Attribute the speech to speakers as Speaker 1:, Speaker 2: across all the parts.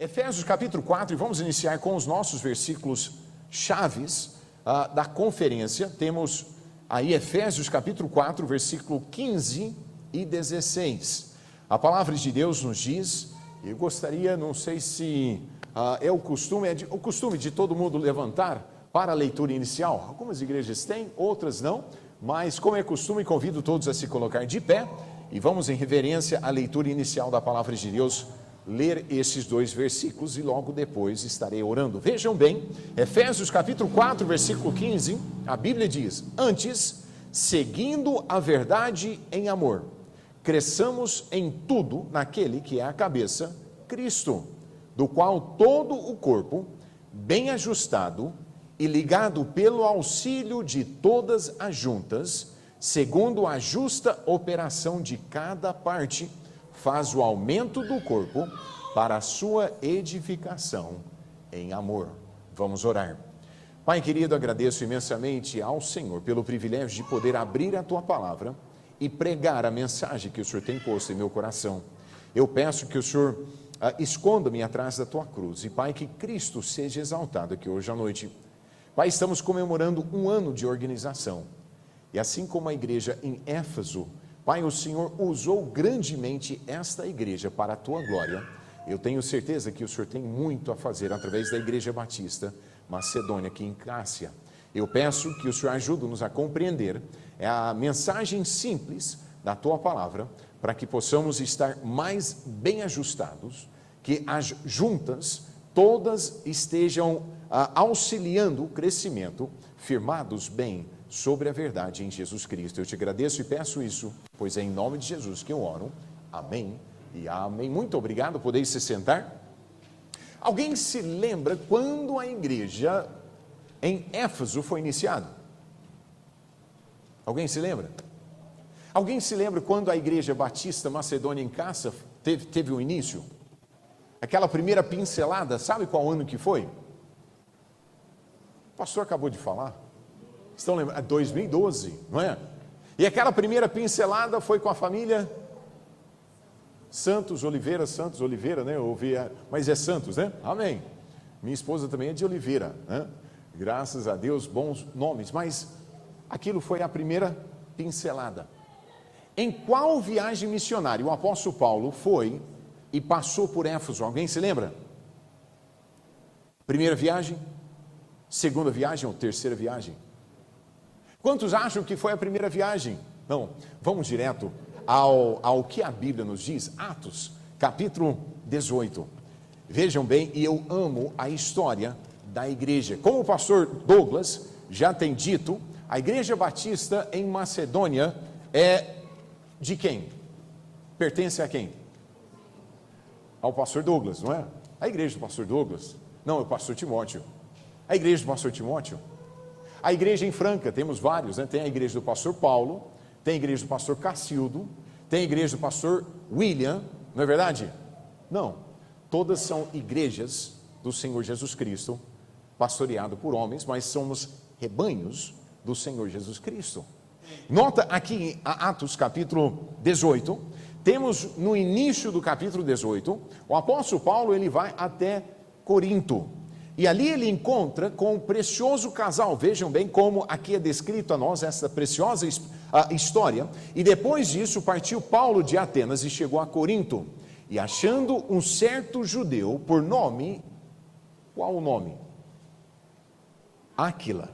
Speaker 1: Efésios capítulo 4, e vamos iniciar com os nossos versículos chaves da conferência. Temos aí Efésios capítulo 4, versículo 15 e 16. A palavra de Deus nos diz, eu gostaria, não sei se é o costume de todo mundo levantar para a leitura inicial. Algumas igrejas têm, outras não, mas como é costume, convido todos a se colocar de pé e vamos em reverência à leitura inicial da palavra de Deus, ler esses dois versículos e logo depois estarei orando. Vejam bem, Efésios capítulo 4, versículo 15, a Bíblia diz: antes, seguindo a verdade em amor, cresçamos em tudo naquele que é a cabeça, Cristo, do qual todo o corpo, bem ajustado e ligado pelo auxílio de todas as juntas, segundo a justa operação de cada parte, faz o aumento do corpo para a sua edificação em amor. Vamos orar. Pai querido, agradeço imensamente ao Senhor pelo privilégio de poder abrir a Tua palavra e pregar a mensagem que o Senhor tem posto em meu coração. Eu peço que o Senhor esconda-me atrás da Tua cruz e, Pai, que Cristo seja exaltado aqui hoje à noite. Pai, estamos comemorando um ano de organização e assim como a igreja em Éfeso, Pai, o Senhor usou grandemente esta igreja para a Tua glória. Eu tenho certeza que o Senhor tem muito a fazer através da Igreja Batista Macedônia, aqui em Cássia. Eu peço que o Senhor ajude-nos a compreender a mensagem simples da Tua palavra, para que possamos estar mais bem ajustados, que as juntas todas estejam auxiliando o crescimento, firmados bem sobre a verdade em Jesus Cristo. Eu te agradeço e peço isso, pois é em nome de Jesus que eu oro. Amém e amém. Muito obrigado, podeis se sentar. Alguém se lembra quando a igreja em Éfeso foi iniciada? Alguém se lembra? Alguém se lembra quando a igreja batista Macedônia em Cássia teve o início? Aquela primeira pincelada, sabe qual ano que foi? O pastor acabou de falar. Estão lembrando? 2012, não é? E aquela primeira pincelada foi com a família Santos Oliveira, né? Eu ouvi, mas é Santos, né? Amém. Minha esposa também é de Oliveira, né? Graças a Deus, bons nomes. Mas aquilo foi a primeira pincelada. Em qual viagem missionária o apóstolo Paulo foi e passou por Éfeso? Alguém se lembra? Primeira viagem? Segunda viagem ou terceira viagem? Quantos acham que foi a primeira viagem? Não, vamos direto ao que a Bíblia nos diz. Atos, capítulo 18. Vejam bem, e eu amo a história da igreja. Como o pastor Douglas já tem dito, a igreja batista em Macedônia é de quem? Pertence a quem? Ao pastor Douglas, não é? A igreja do pastor Douglas? Não, é o pastor Timóteo. A igreja do pastor Timóteo? A igreja em Franca, temos vários, né? Tem a igreja do pastor Paulo, tem a igreja do pastor Cacildo, tem a igreja do pastor William, não é verdade? Não, todas são igrejas do Senhor Jesus Cristo, pastoreado por homens, mas somos rebanhos do Senhor Jesus Cristo. Nota aqui em Atos capítulo 18, temos no início do capítulo 18, o apóstolo Paulo ele vai até Corinto. E ali ele encontra com um precioso casal. Vejam bem como aqui é descrito a nós essa preciosa história. E depois disso partiu Paulo de Atenas e chegou a Corinto. E achando um certo judeu por nome, qual o nome? Áquila,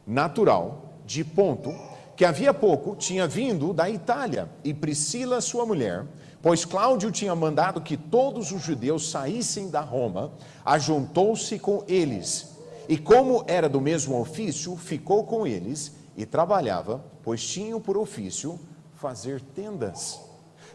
Speaker 1: natural de Ponto, que havia pouco tinha vindo da Itália, e Priscila sua mulher, pois Cláudio tinha mandado que todos os judeus saíssem da Roma, ajuntou-se com eles, e como era do mesmo ofício, ficou com eles e trabalhava, pois tinham por ofício fazer tendas.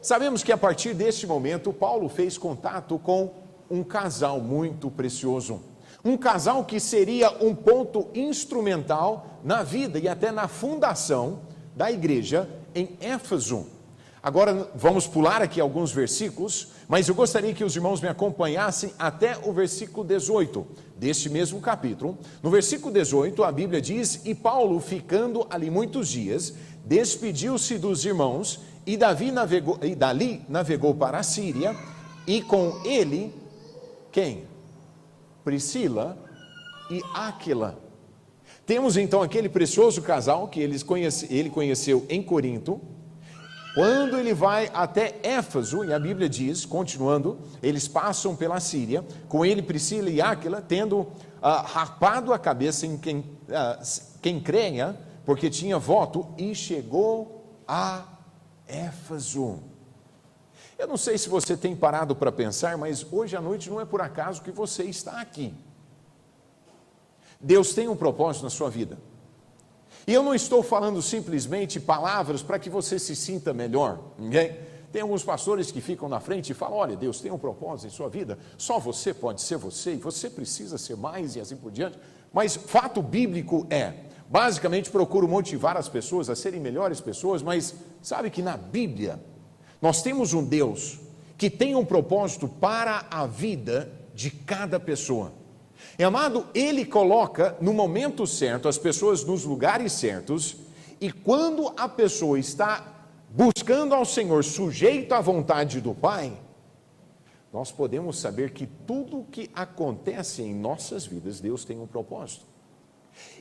Speaker 1: Sabemos que a partir deste momento, Paulo fez contato com um casal muito precioso, um casal que seria um ponto instrumental na vida e até na fundação da igreja em Éfeso. Agora vamos pular aqui alguns versículos, mas eu gostaria que os irmãos me acompanhassem até o versículo 18 deste mesmo capítulo. No versículo 18 a Bíblia diz: e Paulo, ficando ali muitos dias, despediu-se dos irmãos e dali navegou para a Síria, e com ele quem? Priscila e Áquila. Temos então aquele precioso casal que ele conheceu em Corinto. Quando ele vai até Éfeso, e a Bíblia diz, continuando, eles passam pela Síria, com ele Priscila e Áquila, tendo rapado a cabeça em quem crenha, porque tinha voto, e chegou a Éfeso. Eu não sei se você tem parado para pensar, mas hoje à noite não é por acaso que você está aqui. Deus tem um propósito na sua vida. E eu não estou falando simplesmente palavras para que você se sinta melhor, ninguém? Tem alguns pastores que ficam na frente e falam, olha, Deus tem um propósito em sua vida, só você pode ser você, e você precisa ser mais, e assim por diante. Mas fato bíblico basicamente procuro motivar as pessoas a serem melhores pessoas, mas sabe que na Bíblia, nós temos um Deus que tem um propósito para a vida de cada pessoa. E amado, Ele coloca no momento certo as pessoas nos lugares certos, e quando a pessoa está buscando ao Senhor, sujeito à vontade do Pai, nós podemos saber que tudo que acontece em nossas vidas, Deus tem um propósito.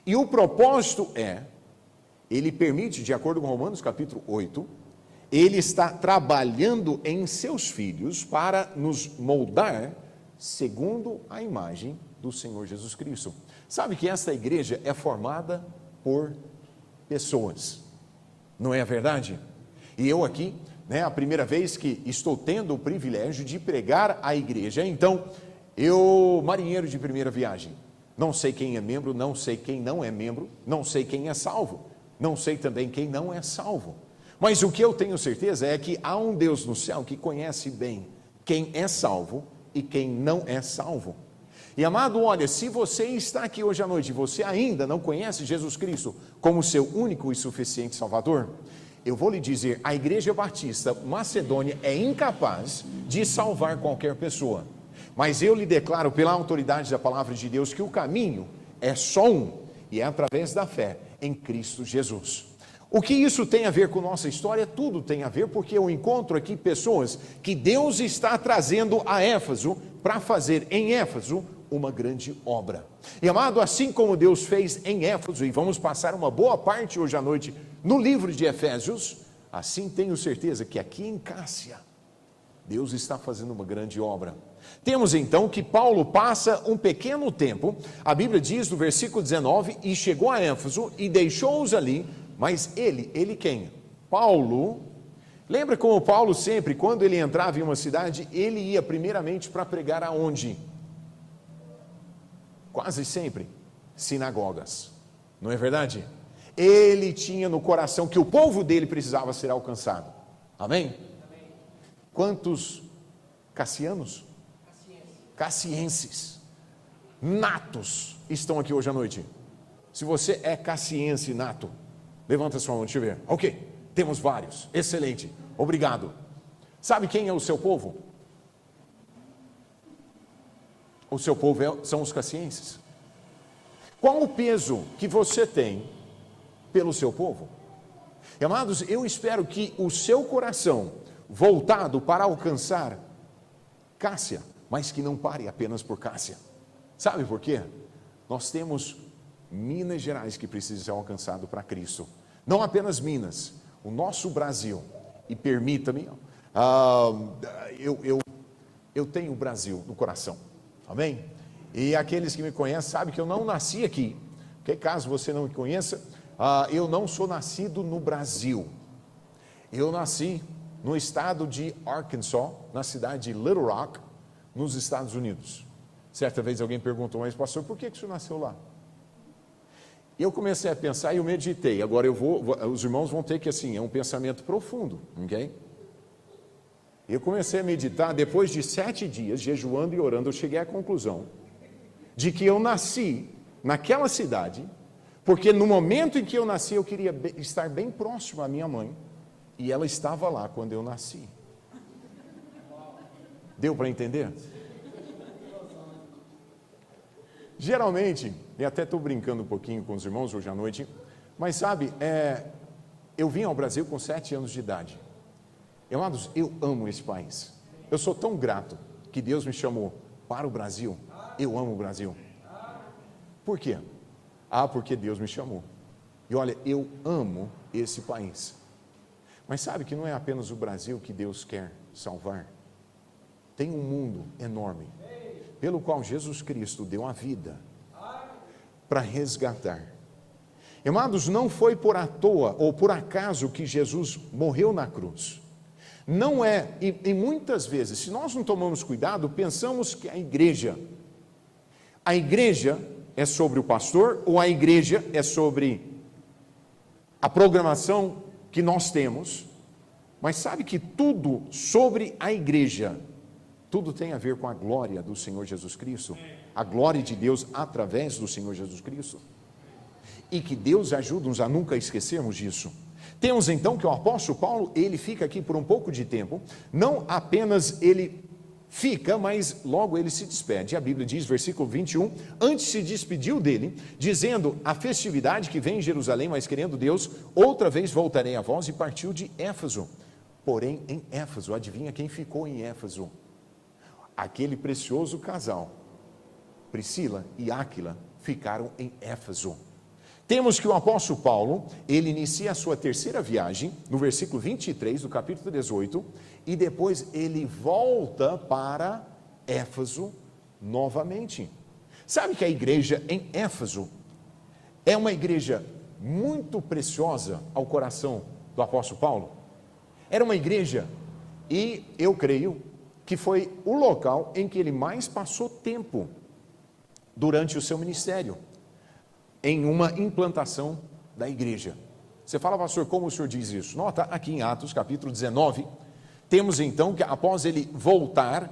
Speaker 1: E o propósito Ele permite, de acordo com Romanos capítulo 8, Ele está trabalhando em seus filhos para nos moldar segundo a imagem do Senhor Jesus Cristo. Sabe que esta igreja é formada por pessoas, não é verdade? E eu aqui, a primeira vez que estou tendo o privilégio de pregar a igreja, então, eu, marinheiro de primeira viagem, não sei quem é membro, não sei quem não é membro, não sei quem é salvo, não sei também quem não é salvo, mas o que eu tenho certeza é que há um Deus no céu que conhece bem quem é salvo e quem não é salvo. E amado, olha, se você está aqui hoje à noite e você ainda não conhece Jesus Cristo como seu único e suficiente Salvador, eu vou lhe dizer, a Igreja Batista Macedônia é incapaz de salvar qualquer pessoa. Mas eu lhe declaro pela autoridade da palavra de Deus que o caminho é só um, e é através da fé em Cristo Jesus. O que isso tem a ver com nossa história? Tudo tem a ver, porque eu encontro aqui pessoas que Deus está trazendo a Éfeso para fazer em Éfeso uma grande obra. E amado, assim como Deus fez em Éfeso, e vamos passar uma boa parte hoje à noite no livro de Efésios, assim tenho certeza que aqui em Cássia, Deus está fazendo uma grande obra. Temos então que Paulo passa um pequeno tempo, a Bíblia diz no versículo 19, e chegou a Éfeso e deixou-os ali, mas ele quem? Paulo. Lembra como Paulo sempre, quando ele entrava em uma cidade, ele ia primeiramente para pregar aonde? Quase sempre, sinagogas, não é verdade? Ele tinha no coração que o povo dele precisava ser alcançado, amém? Quantos cassianos? Cassienses, natos, estão aqui hoje à noite? Se você é cassiense nato, levanta sua mão, deixa eu ver. Ok, temos vários, excelente, obrigado. Sabe quem é o seu povo? O seu povo são os cassienses. Qual o peso que você tem pelo seu povo? E, amados, eu espero que o seu coração, voltado para alcançar Cássia, mas que não pare apenas por Cássia. Sabe por quê? Nós temos Minas Gerais que precisa ser alcançado para Cristo. Não apenas Minas, o nosso Brasil. E permita-me, eu tenho o Brasil no coração. Amém? E aqueles que me conhecem sabem que eu não nasci aqui. Porque caso você não me conheça, eu não sou nascido no Brasil. Eu nasci no estado de Arkansas, na cidade de Little Rock, nos Estados Unidos. Certa vez alguém perguntou, mas pastor, por que você nasceu lá? Eu comecei a pensar e eu meditei. Agora os irmãos vão ter que, assim, é um pensamento profundo, ok? Eu comecei a meditar, depois de 7 dias, jejuando e orando, eu cheguei à conclusão de que eu nasci naquela cidade, porque no momento em que eu nasci, eu queria estar bem próximo à minha mãe, e ela estava lá quando eu nasci. Deu para entender? Geralmente, e até estou brincando um pouquinho com os irmãos hoje à noite, mas sabe, eu vim ao Brasil com 7 anos de idade. Amados, eu amo esse país. Eu sou tão grato que Deus me chamou para o Brasil. Eu amo o Brasil. Por quê? Porque Deus me chamou. E olha, eu amo esse país. Mas sabe que não é apenas o Brasil que Deus quer salvar. Tem um mundo enorme, pelo qual Jesus Cristo deu a vida para resgatar. Amados, não foi por à toa ou por acaso que Jesus morreu na cruz. Não é, e muitas vezes, se nós não tomamos cuidado, pensamos que a igreja é sobre o pastor, ou a igreja é sobre a programação que nós temos, mas sabe que tudo sobre a igreja, tudo tem a ver com a glória do Senhor Jesus Cristo, a glória de Deus através do Senhor Jesus Cristo, e que Deus ajude-nos a nunca esquecermos disso. Temos então que o apóstolo Paulo, ele fica aqui por um pouco de tempo, não apenas ele fica, mas logo ele se despede. A Bíblia diz, versículo 21, antes se despediu dele, dizendo, a festividade que vem em Jerusalém, mas querendo Deus, outra vez voltarei a vós, e partiu de Éfeso. Porém, em Éfeso, adivinha quem ficou em Éfeso? Aquele precioso casal, Priscila e Áquila, ficaram em Éfeso. Temos que o apóstolo Paulo, ele inicia a sua terceira viagem, no versículo 23 do capítulo 18, e depois ele volta para Éfeso novamente. Sabe que a igreja em Éfeso é uma igreja muito preciosa ao coração do apóstolo Paulo? Era uma igreja, e eu creio que foi o local em que ele mais passou tempo durante o seu ministério, em uma implantação da igreja. Você fala, pastor, como o senhor diz isso? Nota aqui em Atos capítulo 19, temos então que após ele voltar,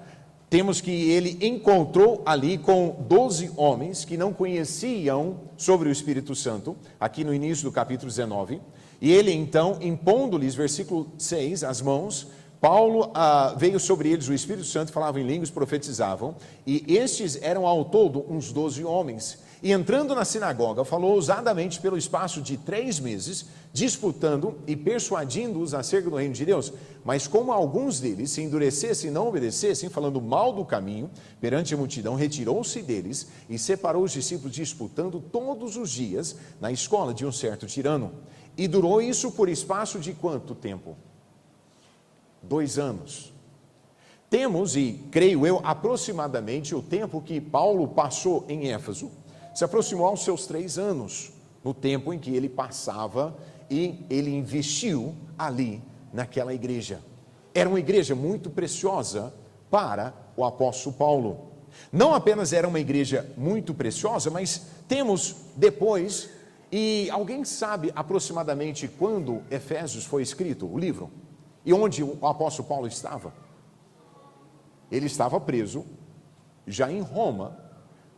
Speaker 1: temos que ele encontrou ali com 12 homens que não conheciam sobre o Espírito Santo, aqui no início do capítulo 19, e ele então, impondo-lhes, versículo 6, as mãos, Paulo veio sobre eles o Espírito Santo, falavam em línguas, profetizavam, e estes eram ao todo uns 12 homens. E entrando na sinagoga, falou ousadamente pelo espaço de 3 meses, disputando e persuadindo-os acerca do reino de Deus. Mas como alguns deles se endurecessem e não obedecessem, falando mal do caminho, perante a multidão, retirou-se deles e separou os discípulos, disputando todos os dias na escola de um certo tirano. E durou isso por espaço de quanto tempo? 2 anos. Temos, e creio eu, aproximadamente o tempo que Paulo passou em Éfeso, se aproximou aos seus 3 anos, no tempo em que ele passava e ele investiu ali naquela igreja. Era uma igreja muito preciosa para o apóstolo Paulo. Não apenas era uma igreja muito preciosa, mas temos depois, e alguém sabe aproximadamente quando Efésios foi escrito, o livro, e onde o apóstolo Paulo estava? Ele estava preso, já em Roma,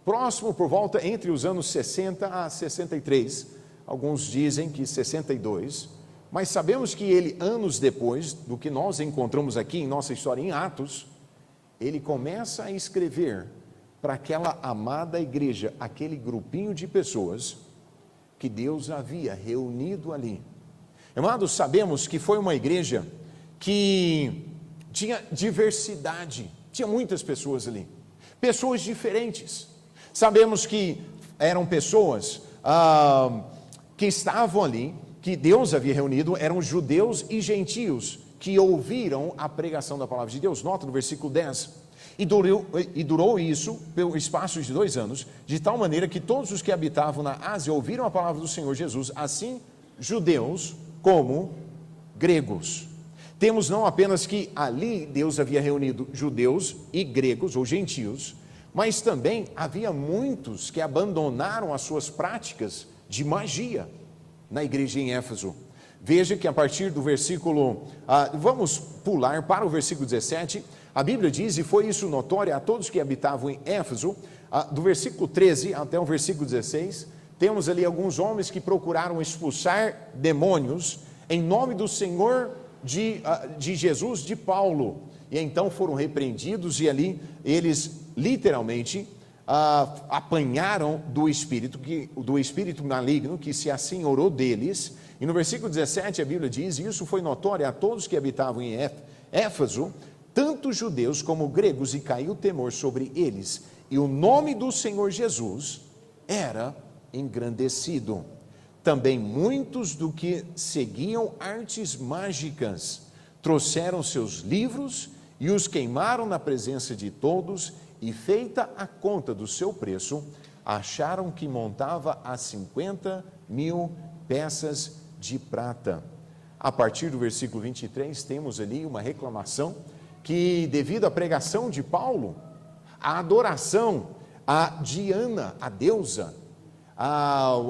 Speaker 1: próximo por volta entre os anos 60 a 63, alguns dizem que 62, mas sabemos que ele, anos depois do que nós encontramos aqui em nossa história em Atos, ele começa a escrever para aquela amada igreja, aquele grupinho de pessoas que Deus havia reunido ali. Amados, sabemos que foi uma igreja que tinha diversidade, tinha muitas pessoas ali, pessoas diferentes. Sabemos que eram pessoas que estavam ali, que Deus havia reunido, eram judeus e gentios, que ouviram a pregação da palavra de Deus. Nota no versículo 10, e durou isso pelo espaço de 2 anos, de tal maneira que todos os que habitavam na Ásia ouviram a palavra do Senhor Jesus, assim judeus como gregos. Temos não apenas que ali Deus havia reunido judeus e gregos ou gentios, mas também havia muitos que abandonaram as suas práticas de magia na igreja em Éfeso. Veja que a partir do versículo, vamos pular para o versículo 17, a Bíblia diz, e foi isso notório a todos que habitavam em Éfeso, do versículo 13 até o versículo 16, temos ali alguns homens que procuraram expulsar demônios em nome do Senhor de Jesus, de Paulo, e então foram repreendidos, e ali eles literalmente apanharam do espírito maligno que se assenhorou deles. E no versículo 17 a Bíblia diz, isso foi notório a todos que habitavam em Éfeso, tanto judeus como gregos, e caiu temor sobre eles, e o nome do Senhor Jesus era engrandecido. Também muitos do que seguiam artes mágicas trouxeram seus livros e os queimaram na presença de todos, e feita a conta do seu preço, acharam que montava a 50.000 peças de prata. A partir do versículo 23, temos ali uma reclamação que, devido à pregação de Paulo, a adoração a Diana, a deusa,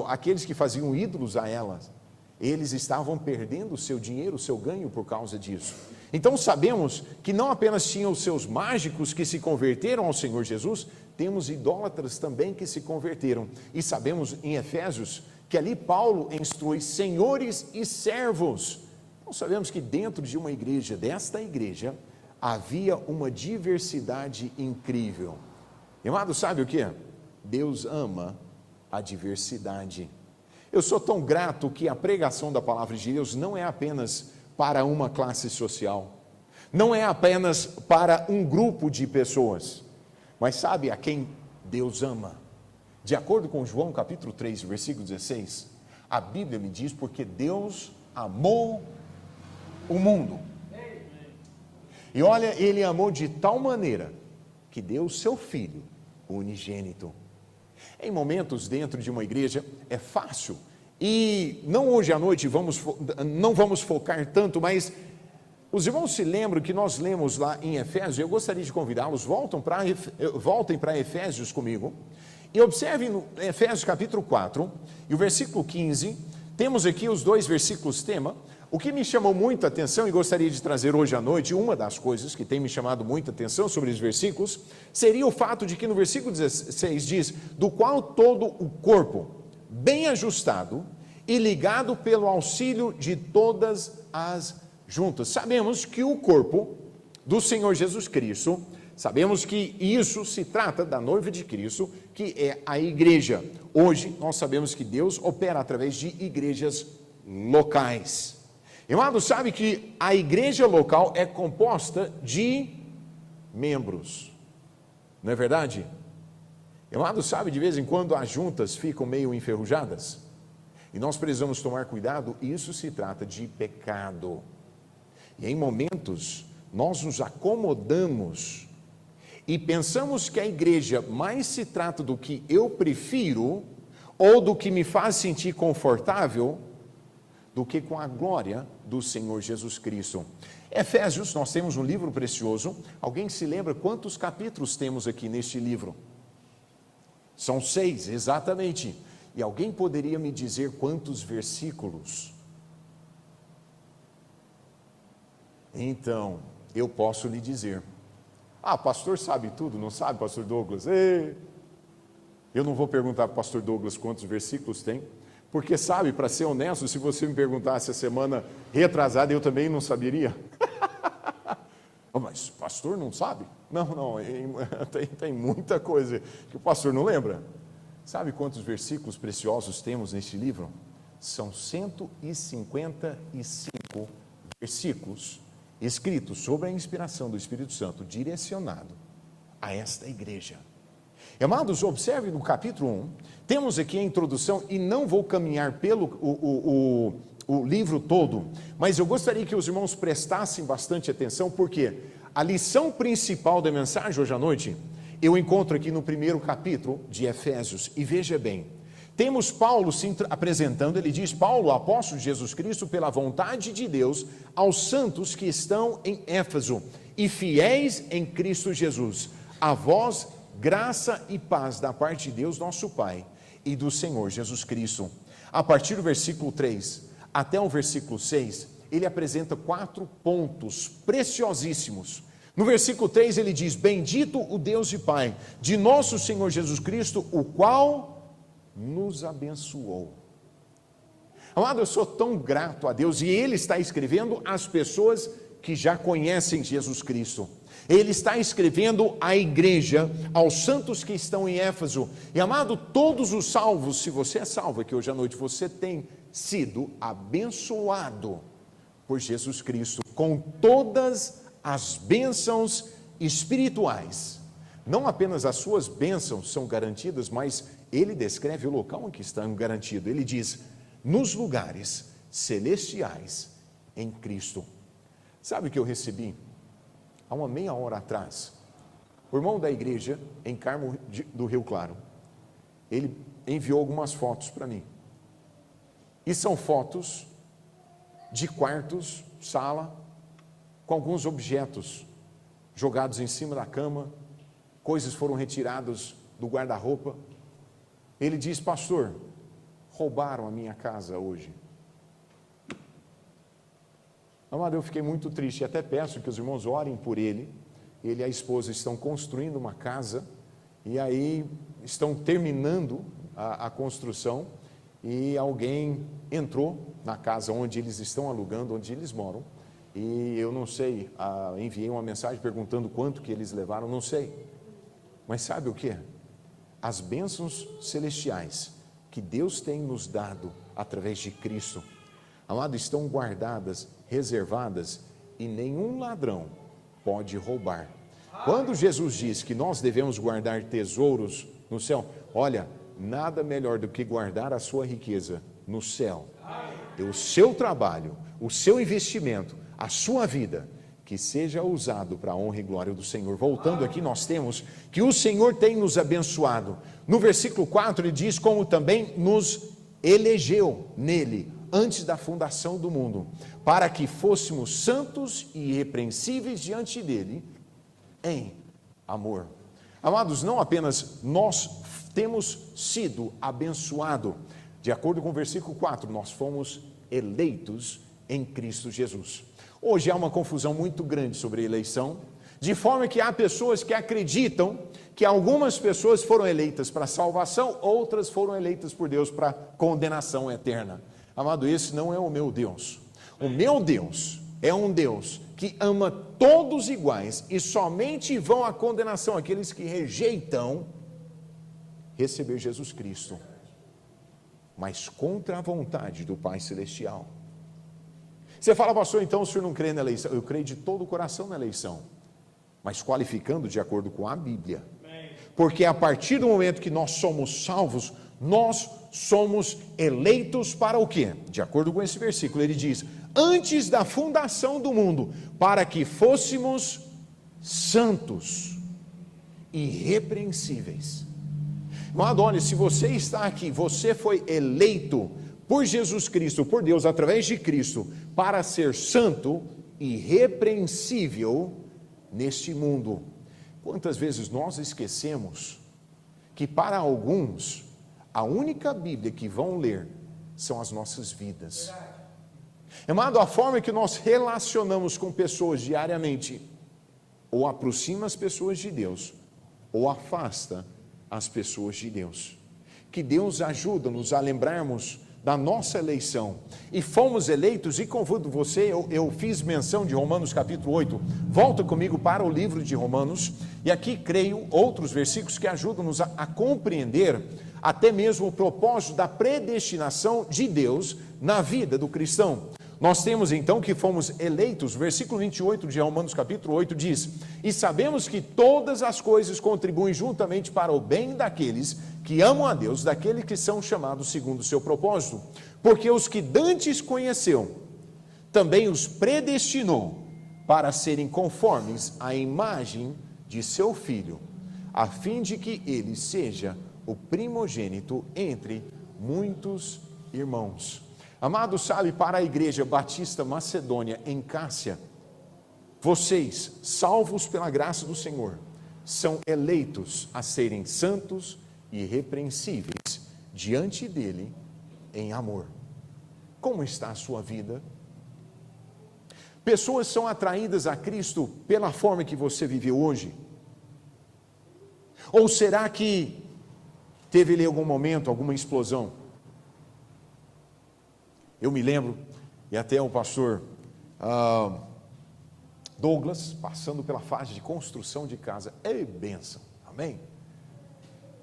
Speaker 1: aqueles que faziam ídolos a elas, eles estavam perdendo o seu dinheiro, o seu ganho por causa disso. Então sabemos que não apenas tinham os seus mágicos que se converteram ao Senhor Jesus, temos idólatras também que se converteram. E sabemos em Efésios que ali Paulo instrui senhores e servos. Então sabemos que dentro de uma igreja, desta igreja, havia uma diversidade incrível. Amado, sabe o que? Deus ama a diversidade. Eu sou tão grato que a pregação da palavra de Deus não é apenas para uma classe social, não é apenas para um grupo de pessoas, mas sabe a quem Deus ama? De acordo com João capítulo 3, versículo 16, a Bíblia me diz: porque Deus amou o mundo. E olha, Ele amou de tal maneira que deu o seu Filho unigênito. Em momentos dentro de uma igreja é fácil, e não hoje à noite não vamos focar tanto, mas os irmãos se lembram que nós lemos lá em Efésios. Eu gostaria de convidá-los, voltem para Efésios comigo, e observem no Efésios capítulo 4, e o versículo 15, temos aqui os dois versículos tema. O que me chamou muita atenção e gostaria de trazer hoje à noite, uma das coisas que tem me chamado muita atenção sobre os versículos, seria o fato de que no versículo 16 diz: do qual todo o corpo, bem ajustado e ligado pelo auxílio de todas as juntas. Sabemos que o corpo do Senhor Jesus Cristo, sabemos que isso se trata da noiva de Cristo, que é a igreja. Hoje nós sabemos que Deus opera através de igrejas locais. Amado, sabe que a igreja local é composta de membros, não é verdade? Amado, sabe, de vez em quando as juntas ficam meio enferrujadas, e nós precisamos tomar cuidado. Isso se trata de pecado, e em momentos nós nos acomodamos e pensamos que a igreja mais se trata do que eu prefiro, ou do que me faz sentir confortável, do que com a glória do Senhor Jesus Cristo. Efésios, nós temos um livro precioso. Alguém se lembra quantos capítulos temos aqui neste livro? São 6, exatamente. E alguém poderia me dizer quantos versículos? Então, eu posso lhe dizer. Pastor sabe tudo, não sabe, pastor Douglas? Eu não vou perguntar para o pastor Douglas quantos versículos tem, porque sabe, para ser honesto, se você me perguntasse a semana retrasada, eu também não saberia. Mas o pastor não sabe? Não, tem muita coisa que o pastor não lembra. Sabe quantos versículos preciosos temos neste livro? São 155 versículos escritos sobre a inspiração do Espírito Santo, direcionado a esta igreja. Amados, observe no capítulo 1, temos aqui a introdução, e não vou caminhar pelo o livro todo, mas eu gostaria que os irmãos prestassem bastante atenção, porque a lição principal da mensagem hoje à noite, eu encontro aqui no primeiro capítulo de Efésios. E veja bem, temos Paulo se apresentando. Ele diz: Paulo, apóstolo de Jesus Cristo, pela vontade de Deus, aos santos que estão em Éfeso e fiéis em Cristo Jesus, a vós graça e paz da parte de Deus nosso Pai e do Senhor Jesus Cristo. A partir do versículo 3 até o versículo 6, ele apresenta 4 pontos preciosíssimos. No versículo 3 ele diz: bendito o Deus e Pai de nosso Senhor Jesus Cristo, o qual nos abençoou. Amado, eu sou tão grato a Deus, e ele está escrevendo às pessoas que já conhecem Jesus Cristo. Ele está escrevendo à igreja, aos santos que estão em Éfeso. E amado, todos os salvos, se você é salvo aqui hoje à noite, você tem sido abençoado por Jesus Cristo com todas as bênçãos espirituais. Não apenas as suas bênçãos são garantidas, mas ele descreve o local em que estão garantidos. Ele diz, nos lugares celestiais em Cristo. Sabe o que eu recebi? Há uma meia hora atrás, o irmão da igreja em Carmo do Rio Claro, ele enviou algumas fotos para mim. E são fotos de quartos, sala, com alguns objetos jogados em cima da cama, coisas foram retiradas do guarda-roupa. Ele diz, pastor, roubaram a minha casa hoje. Amado, eu fiquei muito triste, e até peço que os irmãos orem por ele. Ele e a esposa estão construindo uma casa, e aí estão terminando a construção, e alguém entrou na casa onde eles estão alugando, onde eles moram, e eu não sei, enviei uma mensagem perguntando quanto que eles levaram, não sei, mas sabe o que? As bênçãos celestiais que Deus tem nos dado através de Cristo, amado, estão guardadas, reservadas, e nenhum ladrão pode roubar. Quando Jesus diz que nós devemos guardar tesouros no céu, olha, nada melhor do que guardar a sua riqueza no céu. O seu trabalho, o seu investimento, a sua vida, que seja usado para a honra e glória do Senhor. Voltando aqui, nós temos que o Senhor tem nos abençoado. No versículo 4 ele diz como também nos elegeu nele, antes da fundação do mundo, para que fôssemos santos e irrepreensíveis diante dele, em amor. Amados, não apenas nós temos sido abençoados, de acordo com o versículo 4, nós fomos eleitos em Cristo Jesus. Hoje há uma confusão muito grande sobre a eleição, de forma que há pessoas que acreditam que algumas pessoas foram eleitas para salvação, outras foram eleitas por Deus para condenação eterna. Amado, esse não é o meu Deus. O meu Deus é um Deus que ama todos iguais, e somente vão à condenação aqueles que rejeitam receber Jesus Cristo, mas contra a vontade do Pai Celestial. Você fala, pastor, então o senhor não crê na eleição? Eu creio de todo o coração na eleição, mas qualificando de acordo com a Bíblia, porque a partir do momento que nós somos salvos, nós somos eleitos para o quê? De acordo com esse versículo, ele diz, antes da fundação do mundo, para que fôssemos santos, irrepreensíveis. Amado, olha, se você está aqui, você foi eleito por Jesus Cristo, por Deus, através de Cristo, para ser santo e irrepreensível neste mundo. Quantas vezes nós esquecemos que para alguns, a única Bíblia que vão ler são as nossas vidas. Amado, a forma que nós relacionamos com pessoas diariamente, ou aproxima as pessoas de Deus, ou afasta as pessoas de Deus. Que Deus ajuda-nos a lembrarmos da nossa eleição, e fomos eleitos, e convido você, eu fiz menção de Romanos capítulo 8, volta comigo para o livro de Romanos, e aqui creio outros versículos que ajudam-nos a compreender até mesmo o propósito da predestinação de Deus na vida do cristão. Nós temos então que fomos eleitos, versículo 28 de Romanos capítulo 8 diz, e sabemos que todas as coisas contribuem juntamente para o bem daqueles que amam a Deus, daqueles que são chamados segundo o seu propósito, porque os que dantes conheceu, também os predestinou para serem conformes à imagem de seu Filho, a fim de que ele seja o primogênito entre muitos irmãos. Amado, sabe, para a igreja Batista Macedônia em Cássia, vocês, salvos pela graça do Senhor, são eleitos a serem santos e irrepreensíveis diante dele em amor. Como está a sua vida? Pessoas são atraídas a Cristo pela forma que você viveu hoje? Ou será que teve ali algum momento, alguma explosão? Eu me lembro, e até o pastor Douglas, passando pela fase de construção de casa, é bênção, amém?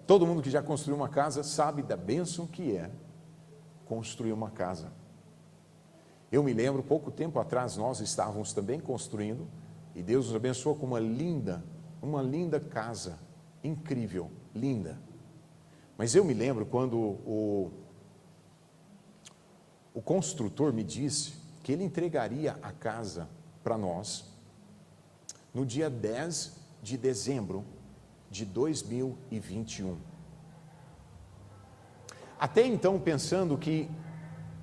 Speaker 1: Todo mundo que já construiu uma casa sabe da bênção que é construir uma casa. Eu me lembro, pouco tempo atrás, nós estávamos também construindo, E Deus nos abençoou com uma linda casa, incrível, linda. Mas eu me lembro quando o construtor me disse que ele entregaria a casa para nós no dia 10 de dezembro de 2021. Até então, pensando que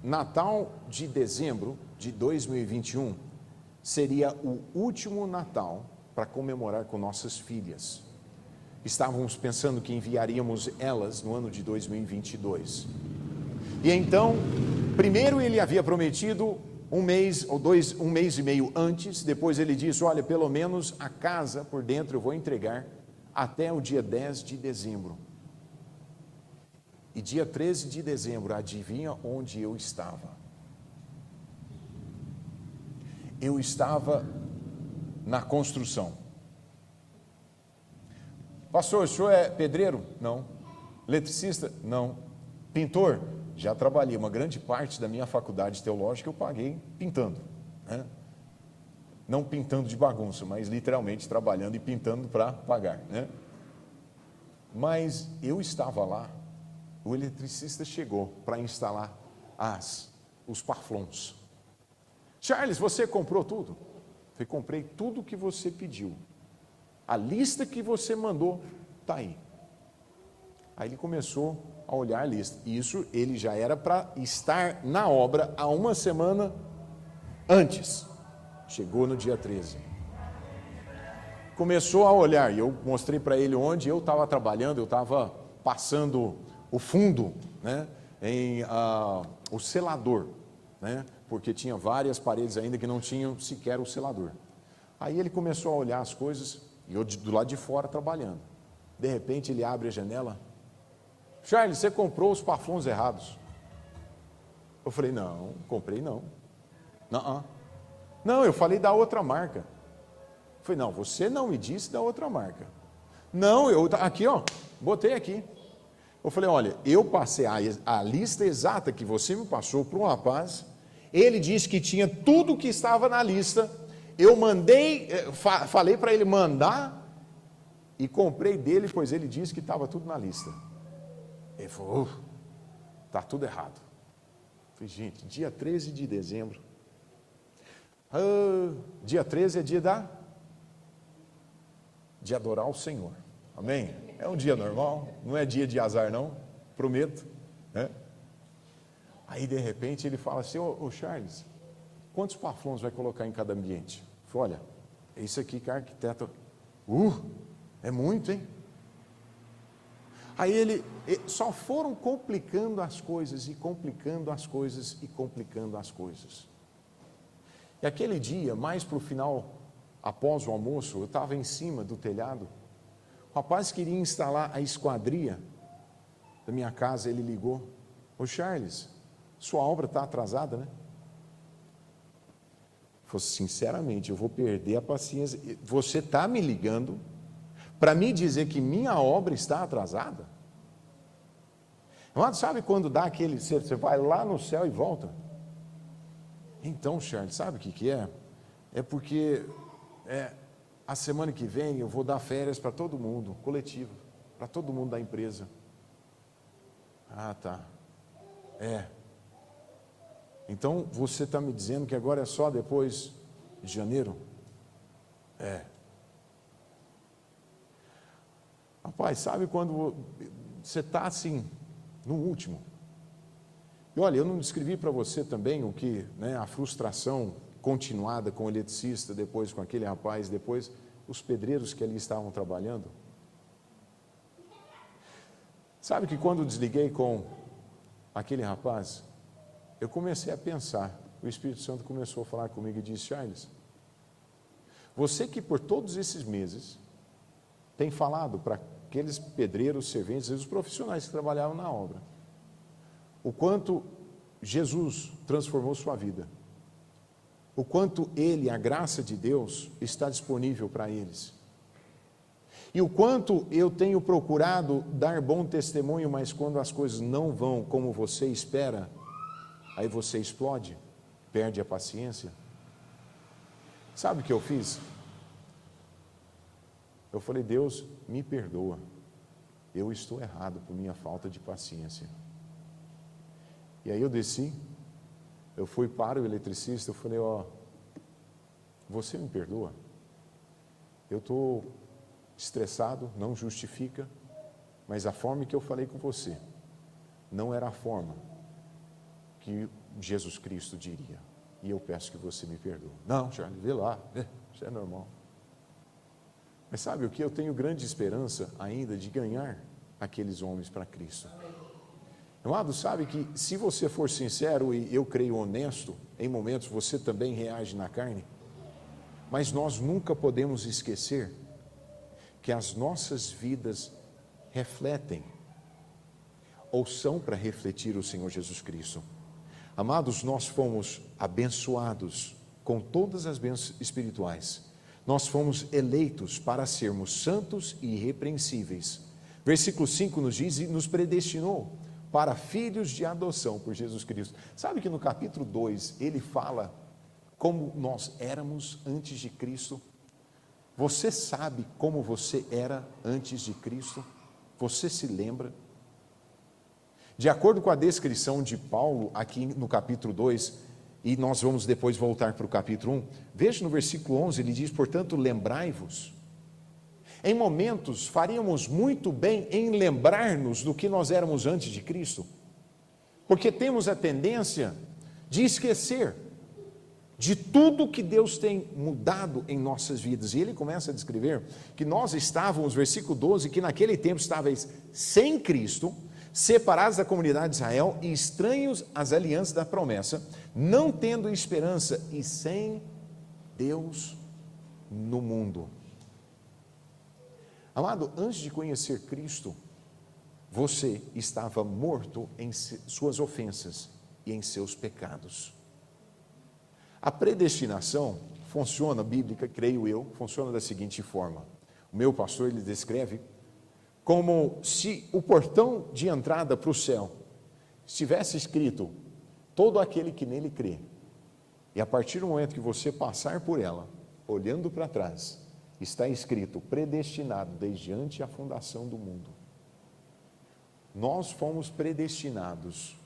Speaker 1: Natal de dezembro de 2021 seria o último Natal para comemorar com nossas filhas. Estávamos pensando que enviaríamos elas no ano de 2022. E então, primeiro ele havia prometido um mês ou dois, um mês e meio antes, depois ele disse, olha, pelo menos a casa por dentro eu vou entregar até o dia 10 de dezembro. E dia 13 de dezembro, adivinha onde eu estava? Eu estava na construção. Pastor, o senhor é pedreiro? Não. Eletricista? Não. Pintor? Já trabalhei. Uma grande parte da minha faculdade teológica eu paguei pintando, né? Não pintando de bagunça, mas literalmente trabalhando e pintando para pagar, né? Mas eu estava lá, o eletricista chegou para instalar os paflons. Charles, você comprou tudo? Eu comprei tudo que você pediu. A lista que você mandou está aí. Aí ele começou a olhar a lista. Isso ele já era para estar na obra há uma semana antes. Chegou no dia 13. Começou a olhar, e eu mostrei para ele onde eu estava trabalhando, eu estava passando o fundo, né, o selador, né, porque tinha várias paredes ainda que não tinham sequer o selador. Aí ele começou a olhar as coisas, e eu do lado de fora trabalhando. De repente ele abre a janela. Charles, você comprou os paflons errados. Eu falei, não, comprei não. Não, eu falei da outra marca. Eu falei, não, você não me disse da outra marca. Não, aqui ó, botei aqui. Eu falei, olha, eu passei a lista exata que você me passou para um rapaz, ele disse que tinha tudo que estava na lista, eu mandei, falei para ele mandar, e comprei dele, pois ele disse que estava tudo na lista. Ele falou, está tudo errado. Eu falei, gente, dia 13 de dezembro, dia 13 é dia de adorar o Senhor, amém? É um dia normal, não é dia de azar não, prometo, né? Aí de repente ele fala assim, ô Charles, quantos paflons vai colocar em cada ambiente? Eu falei, olha, é isso aqui que a arquiteta, é muito, hein? Aí só foram complicando as coisas, e complicando as coisas, e complicando as coisas. E aquele dia, mais para o final, após o almoço, eu estava em cima do telhado, o rapaz queria instalar a esquadria da minha casa, ele ligou, ô Charles, sua obra está atrasada, né? Eu falei, sinceramente, eu vou perder a paciência, você está me ligando para me dizer que minha obra está atrasada? Amado, sabe quando dá aquele, você vai lá no céu e volta? Então, Charles, sabe o que é? É porque a semana que vem eu vou dar férias para todo mundo, coletivo, para todo mundo da empresa. Ah, tá. Então, você está me dizendo que agora é só depois de janeiro? Rapaz, sabe quando você está assim, no último? E olha, eu não descrevi para você também o que, né, a frustração continuada com o eletricista, depois com aquele rapaz, depois os pedreiros que ali estavam trabalhando. Sabe que quando desliguei com aquele rapaz, eu comecei a pensar, o Espírito Santo começou a falar comigo e disse, Charles, você que por todos esses meses tem falado para aqueles pedreiros, serventes, os profissionais que trabalhavam na obra, o quanto Jesus transformou sua vida, o quanto Ele, a graça de Deus, está disponível para eles, e o quanto eu tenho procurado dar bom testemunho, mas quando as coisas não vão como você espera, aí você explode, perde a paciência. Sabe o que eu fiz? Eu falei, Deus, me perdoa, eu estou errado por minha falta de paciência. E aí eu desci, eu fui para o eletricista, eu falei, você me perdoa? Eu estou estressado, não justifica, mas a forma que eu falei com você não era a forma que Jesus Cristo diria. E eu peço que você me perdoe. Não, Charlie, vê lá, isso é normal. Mas sabe o que? Eu tenho grande esperança ainda de ganhar aqueles homens para Cristo. Amado, sabe que se você for sincero e eu creio honesto, em momentos você também reage na carne, mas nós nunca podemos esquecer que as nossas vidas refletem ou são para refletir o Senhor Jesus Cristo. Amados, nós fomos abençoados com todas as bênçãos espirituais. Nós fomos eleitos para sermos santos e irrepreensíveis. Versículo 5 nos diz, e nos predestinou para filhos de adoção por Jesus Cristo. Sabe que no capítulo 2, ele fala como nós éramos antes de Cristo? Você sabe como você era antes de Cristo? Você se lembra? De acordo com a descrição de Paulo aqui no capítulo 2, e nós vamos depois voltar para o capítulo 1, veja no versículo 11, ele diz, portanto, lembrai-vos. Em momentos, faríamos muito bem em lembrar-nos do que nós éramos antes de Cristo, porque temos a tendência de esquecer de tudo que Deus tem mudado em nossas vidas. E ele começa a descrever que nós estávamos, versículo 12, que naquele tempo estávamos sem Cristo, separados da comunidade de Israel e estranhos às alianças da promessa, não tendo esperança e sem Deus no mundo. Amado, antes de conhecer Cristo, você estava morto em suas ofensas e em seus pecados. A predestinação funciona, bíblica, creio eu, funciona da seguinte forma. O meu pastor, ele descreve como se o portão de entrada para o céu estivesse escrito, todo aquele que nele crê. E a partir do momento que você passar por ela, olhando para trás, está escrito, predestinado desde antes a fundação do mundo. Nós fomos predestinados,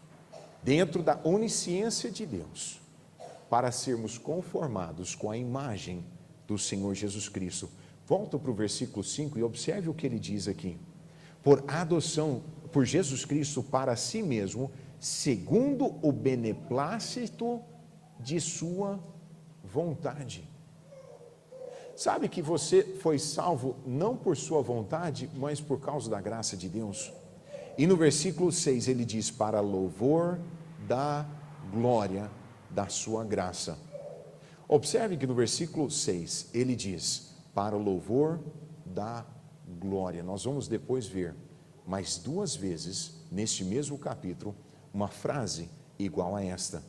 Speaker 1: dentro da onisciência de Deus, para sermos conformados com a imagem do Senhor Jesus Cristo. Volta para o versículo 5 e observe o que ele diz aqui. Por adoção, por Jesus Cristo para si mesmo, segundo o beneplácito de sua vontade. Sabe que você foi salvo não por sua vontade, mas por causa da graça de Deus? E no versículo 6 ele diz, para louvor da glória da sua graça. Observe que no versículo 6 ele diz, para o louvor da glória. Nós vamos depois ver mais duas vezes, neste mesmo capítulo, uma frase igual a esta.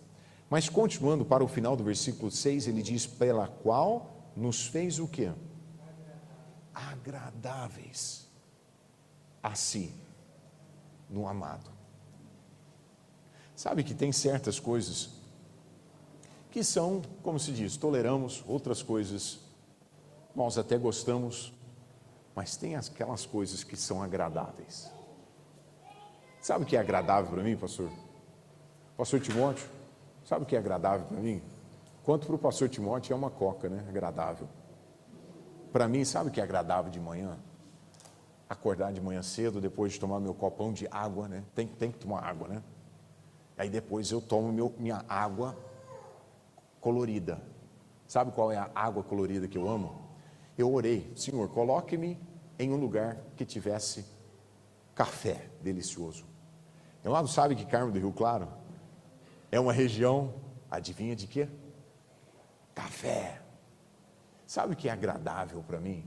Speaker 1: Mas continuando para o final do versículo 6, ele diz, pela qual nos fez o quê? Agradáveis a si, no amado. Sabe que tem certas coisas que são, como se diz, toleramos, outras coisas nós até gostamos, mas tem aquelas coisas que são agradáveis. Sabe o que é agradável para mim, pastor? Pastor Timóteo, sabe o que é agradável para mim? Quanto para o pastor Timóteo é uma coca, né? Agradável. Para mim, sabe o que é agradável de manhã? Acordar de manhã cedo, depois de tomar meu copão de água, né? Tem que tomar água, né? Aí depois eu tomo minha água colorida. Sabe qual é a água colorida que eu amo? Eu orei, Senhor, coloque-me em um lugar que tivesse café delicioso. Meu lado sabe que Carmo do Rio Claro é uma região, adivinha de quê? Café. Sabe o que é agradável para mim?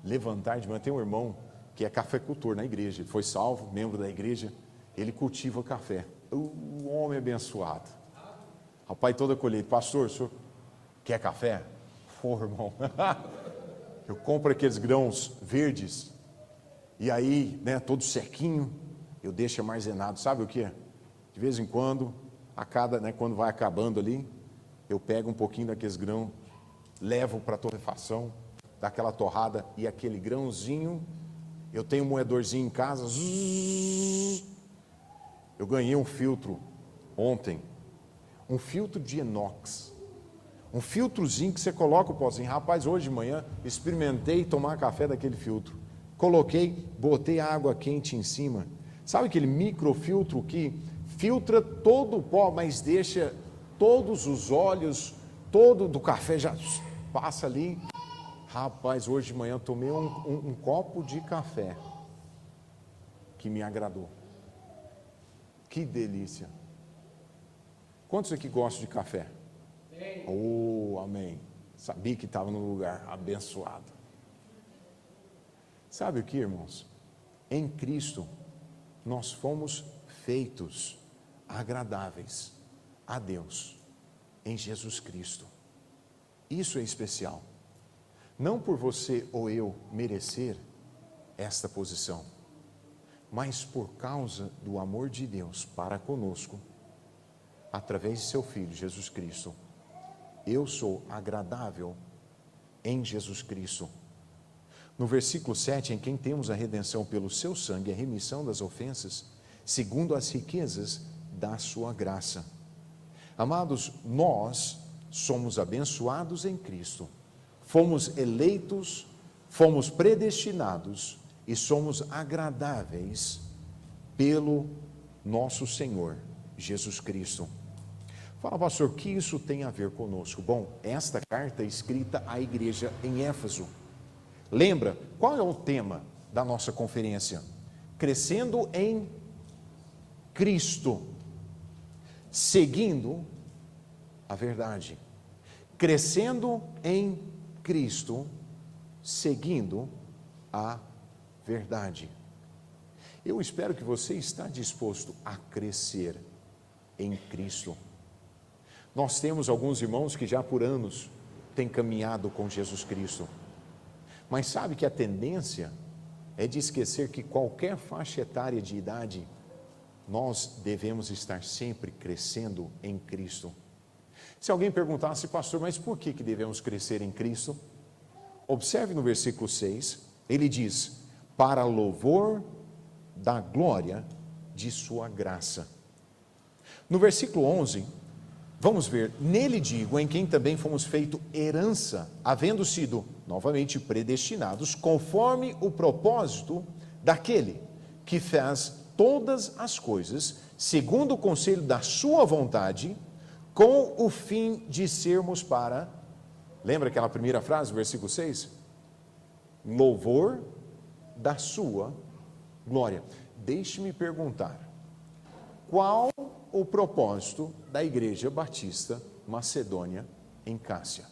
Speaker 1: Levantar de manhã, tem um irmão que é cafeicultor na igreja, ele foi salvo, membro da igreja, ele cultiva café. O homem abençoado. Rapaz, toda colheita, pastor, o senhor quer café? Pô, irmão, eu compro aqueles grãos verdes, e aí, né, todo sequinho, eu deixo armazenado, sabe o que? De vez em quando, quando vai acabando ali, eu pego um pouquinho daqueles grãos, levo para a torrefação, dá aquela torrada e aquele grãozinho. Eu tenho um moedorzinho em casa. Eu ganhei um filtro ontem, um filtro de inox, um filtrozinho que você coloca o pozinho. Rapaz, hoje de manhã experimentei tomar café daquele filtro. Coloquei, botei água quente em cima. Sabe aquele microfiltro que filtra todo o pó, mas deixa todos os óleos, todo do café já passa ali. Rapaz, hoje de manhã tomei um copo de café que me agradou. Que delícia. Quantos aqui gostam de café? Oh, amém. Sabia que estava no lugar abençoado. Sabe o que, irmãos? Em Cristo, nós fomos feitos agradáveis a Deus, em Jesus Cristo. Isso é especial. Não por você ou eu merecer esta posição, mas por causa do amor de Deus para conosco, através de seu Filho, Jesus Cristo. Eu sou agradável em Jesus Cristo. No versículo 7, em quem temos a redenção pelo seu sangue, a remissão das ofensas, segundo as riquezas da sua graça. Amados, nós somos abençoados em Cristo, fomos eleitos, fomos predestinados e somos agradáveis pelo nosso Senhor Jesus Cristo. Fala, pastor, o que isso tem a ver conosco? Bom, esta carta é escrita à igreja em Éfeso. Lembra, qual é o tema da nossa conferência? Crescendo em Cristo, seguindo a verdade. Crescendo em Cristo, seguindo a verdade. Eu espero que você está disposto a crescer em Cristo. Nós temos alguns irmãos que já por anos têm caminhado com Jesus Cristo. Mas sabe que a tendência é de esquecer que qualquer faixa etária de idade, nós devemos estar sempre crescendo em Cristo. Se alguém perguntasse, pastor, mas por que devemos crescer em Cristo? Observe no versículo 6, ele diz, para louvor da glória de sua graça. No versículo 11, vamos ver, nele digo, em quem também fomos feito herança, havendo sido novamente predestinados, conforme o propósito daquele que faz todas as coisas, segundo o conselho da sua vontade, com o fim de sermos para, lembra aquela primeira frase, versículo 6? Louvor da sua glória. Deixe-me perguntar, qual o propósito da Igreja Batista Macedônia em Cássia?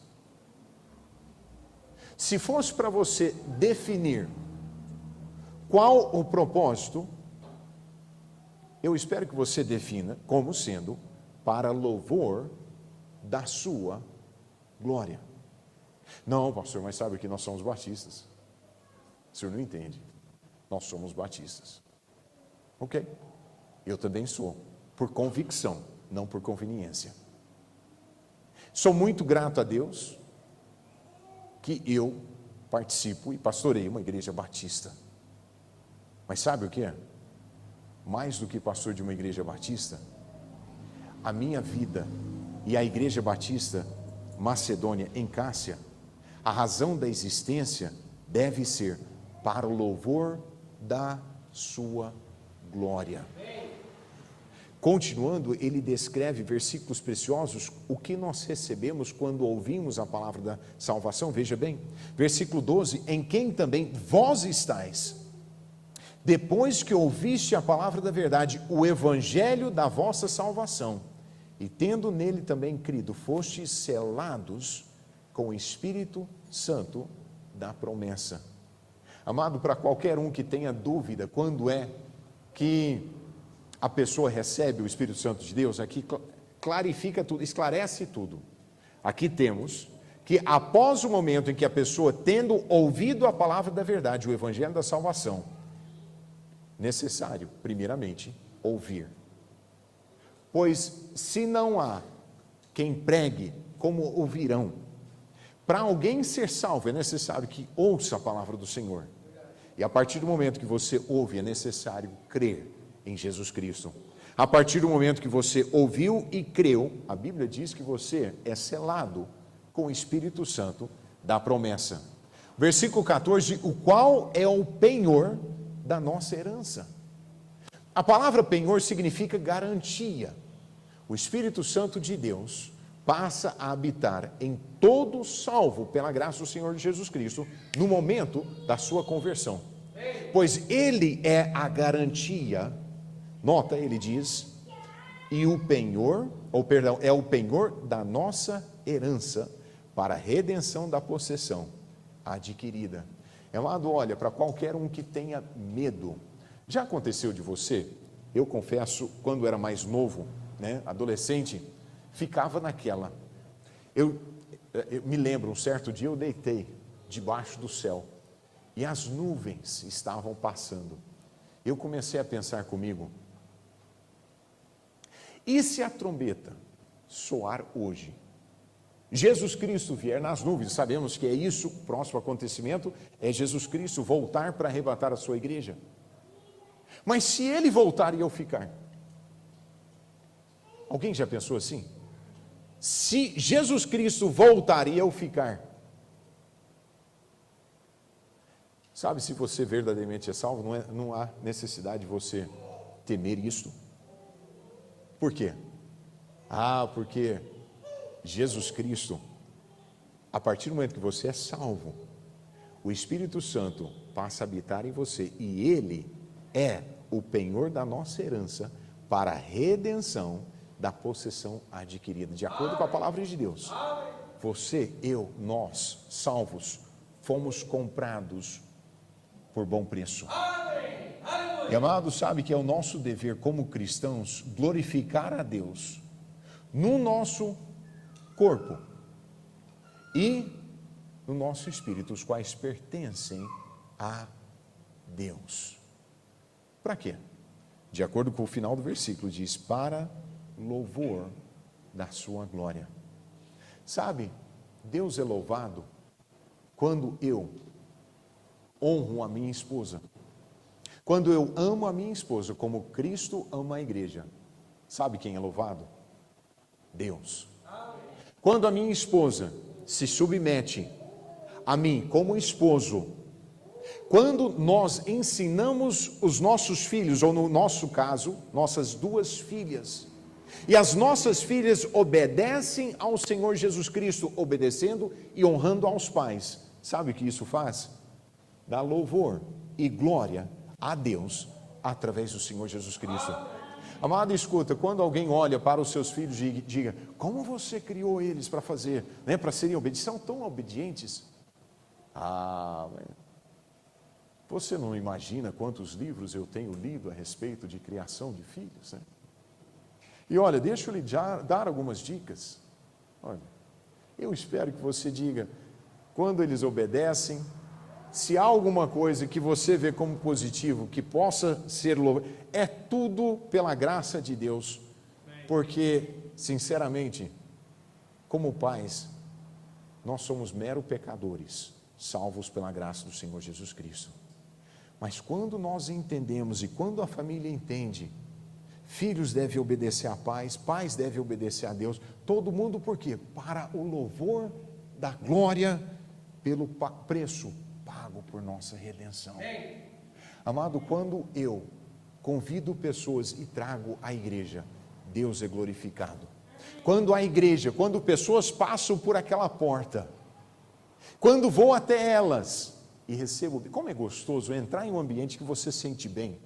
Speaker 1: Se fosse para você definir qual o propósito, eu espero que você defina como sendo para louvor da sua glória. Não, pastor, mas sabe que nós somos batistas. O senhor não entende. Nós somos batistas. Ok, eu também sou, por convicção, não por conveniência. Sou muito grato a Deus que eu participo e pastorei uma igreja batista. Mas sabe o que é? Mais do que pastor de uma igreja batista, a minha vida e a igreja batista Macedônia em Cássia, a razão da existência deve ser para o louvor da sua glória. Continuando, ele descreve versículos preciosos, o que nós recebemos quando ouvimos a palavra da salvação. Veja bem, versículo 12, em quem também vós estáis, depois que ouviste a palavra da verdade, o evangelho da vossa salvação, e tendo nele também crido, fostes selados com o Espírito Santo da promessa. Amado, para qualquer um que tenha dúvida quando é que a pessoa recebe o Espírito Santo de Deus, aqui clarifica tudo, esclarece tudo. Aqui temos que após o momento em que a pessoa, tendo ouvido a palavra da verdade, o evangelho da salvação, necessário, primeiramente, ouvir. Pois se não há quem pregue, como ouvirão? Para alguém ser salvo, é necessário que ouça a palavra do Senhor. E a partir do momento que você ouve, é necessário crer em Jesus Cristo. A partir do momento que você ouviu e creu, a Bíblia diz que você é selado com o Espírito Santo da promessa. Versículo 14, o qual é o penhor da nossa herança. A palavra penhor significa garantia. O Espírito Santo de Deus passa a habitar em todo salvo pela graça do Senhor Jesus Cristo no momento da sua conversão. Pois Ele é a garantia, nota, ele diz, e o penhor, ou perdão, é o penhor da nossa herança para a redenção da possessão adquirida. Amado, olha, para qualquer um que tenha medo, já aconteceu de você? Eu confesso, quando era mais novo, adolescente, ficava naquela. Eu me lembro, um certo dia eu deitei debaixo do céu e as nuvens estavam passando. Eu comecei a pensar comigo, e se a trombeta soar hoje? Jesus Cristo vier nas nuvens, sabemos que é isso, o próximo acontecimento é Jesus Cristo voltar para arrebatar a sua igreja. Mas se Ele voltar e eu ficar? Alguém já pensou assim? Se Jesus Cristo voltar e eu ficar? Sabe, se você verdadeiramente é salvo, não há necessidade de você temer isto. Por quê? Porque Jesus Cristo, a partir do momento que você é salvo, o Espírito Santo passa a habitar em você e Ele é o penhor da nossa herança para a redenção da possessão adquirida, de acordo com a palavra de Deus. Você, eu, nós, salvos, fomos comprados por bom preço. E amado, sabe que é o nosso dever como cristãos glorificar a Deus no nosso corpo e no nosso espírito, os quais pertencem a Deus. Para quê? De acordo com o final do versículo, diz, para louvor da sua glória. Sabe, Deus é louvado quando eu honro a minha esposa, quando eu amo a minha esposa como Cristo ama a igreja. Sabe quem é louvado? Deus. Quando a minha esposa se submete a mim como esposo, quando nós ensinamos os nossos filhos, ou no nosso caso, nossas duas filhas, e as nossas filhas obedecem ao Senhor Jesus Cristo, obedecendo e honrando aos pais, sabe o que isso faz? Dá louvor e glória a Deus através do Senhor Jesus Cristo. Amado, escuta, quando alguém olha para os seus filhos e diga, como você criou eles para fazer, para serem obedientes, são tão obedientes. Você não imagina quantos livros eu tenho lido a respeito de criação de filhos, E olha, deixa eu lhe dar algumas dicas. Olha, eu espero que você diga, quando eles obedecem, se há alguma coisa que você vê como positivo, que possa ser louvado, é tudo pela graça de Deus, porque, sinceramente, como pais, nós somos meros pecadores, salvos pela graça do Senhor Jesus Cristo. Mas quando nós entendemos e quando a família entende, filhos devem obedecer a pais, pais devem obedecer a Deus, todo mundo por quê? Para o louvor da glória pelo preço pago por nossa redenção. Amado, quando eu convido pessoas e trago à igreja, Deus é glorificado. Quando a igreja, quando pessoas passam por aquela porta, quando vou até elas e recebo, como é gostoso entrar em um ambiente que você sente bem.